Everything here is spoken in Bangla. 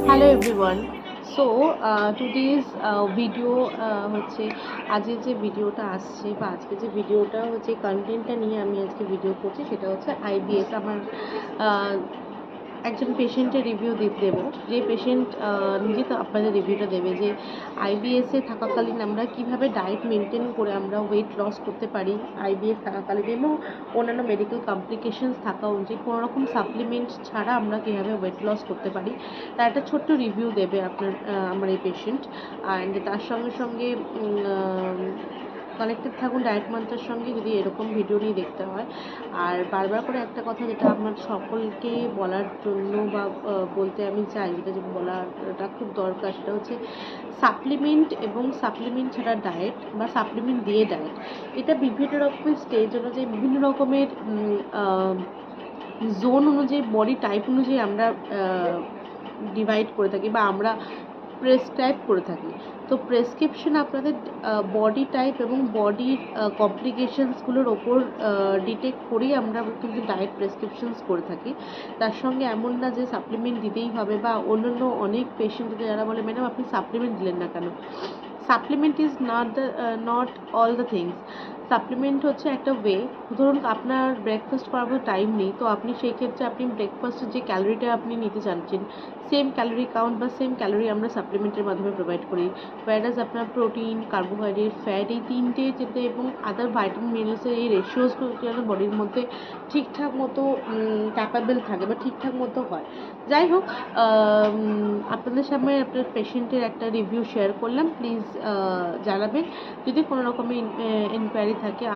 Hello everyone. So today's video হচ্ছে আজকে যে ভিডিওটা আসছে বা আজকে যে ভিডিওটা হচ্ছে কন্টেন্টটা নিয়ে আমি আজকে ভিডিও করছি সেটা হচ্ছে আইবিএস। আমার একজন পেশেন্টের রিভিউ দেবো, যে পেশেন্ট নিজে তো আপনাদের রিভিউটা দেবে যে আইবিএসে থাকাকালীন আমরা কিভাবে ডায়েট মেনটেন করে আমরা ওয়েট লস করতে পারি আইবিএস থাকাকালীন, এবং অন্যান্য মেডিকেল কমপ্লিকেশনস থাকা উচিত কোনো রকম সাপ্লিমেন্ট ছাড়া আমরা কীভাবে ওয়েট লস করতে পারি তার একটা ছোট্ট রিভিউ দেবে আমার এই পেশেন্ট। অ্যান্ড তার সঙ্গে সঙ্গে কানেক্টেড থাকুন ডায়েট মান্ত্রার সঙ্গে যদি এরকম ভিডিও নিয়ে দেখতে হয়। আর বারবার করে একটা কথা যেটা আমার সকলকে বলার জন্য বা বলতে আমি চাই, যেটা যে বলাটা খুব দরকার, সেটা হচ্ছে সাপ্লিমেন্ট এবং সাপ্লিমেন্ট ছাড়া ডায়েট বা সাপ্লিমেন্ট দিয়ে ডায়েট, এটা বিভিন্ন রকমের স্টেজ অনুযায়ী বিভিন্ন রকমের জোন অনুযায়ী বডি টাইপ অনুযায়ী আমরা ডিভাইড করে থাকি বা আমরা প্রেসক্রাইব করে থাকি। তো প্রেসক্রিপশন আপনাদের বডি টাইপ এবং বডির কমপ্লিকেশনসগুলোর ওপর ডিটেক্ট করেই আমরা কিন্তু ডায়েট প্রেসক্রিপশনস করে থাকি। তার সঙ্গে এমন না যে সাপ্লিমেন্ট দিতেই হবে, বা অন্যান্য অনেক পেশেন্ট যারা বলে ম্যাডাম আপনি সাপ্লিমেন্ট দিলেন না কেন। Supplement is not all the things. Supplement হচ্ছে একটা ওয়ে। ধরুন আপনার ব্রেকফাস্ট করার মতো টাইম নেই, তো আপনি সেই ক্ষেত্রে আপনি ব্রেকফাস্টের যে ক্যালোরিটা আপনি নিতে চাচ্ছেন সেম ক্যালোরি কাউন্ট বা সেম ক্যালোরি আমরা সাপ্লিমেন্টের মাধ্যমে প্রোভাইড করি। ওয়ারাস আপনার প্রোটিন, কার্বোহাইড্রেট, ফ্যাট এই তিনটে যেতে এবং আদার ভাইটামিন মিনারেলসের এই রেশিওসগুলো যেন বডির মধ্যে ঠিকঠাক মতো ক্যাপাবেল থাকে বা ঠিকঠাক মতো হয়। যাই হোক, আপনাদের সামনে আপনার পেশেন্টের একটা রিভিউ শেয়ার করলাম। প্লিজ জানাবেন যদি কোনো রকমের ইনকোয়ারি থাকে।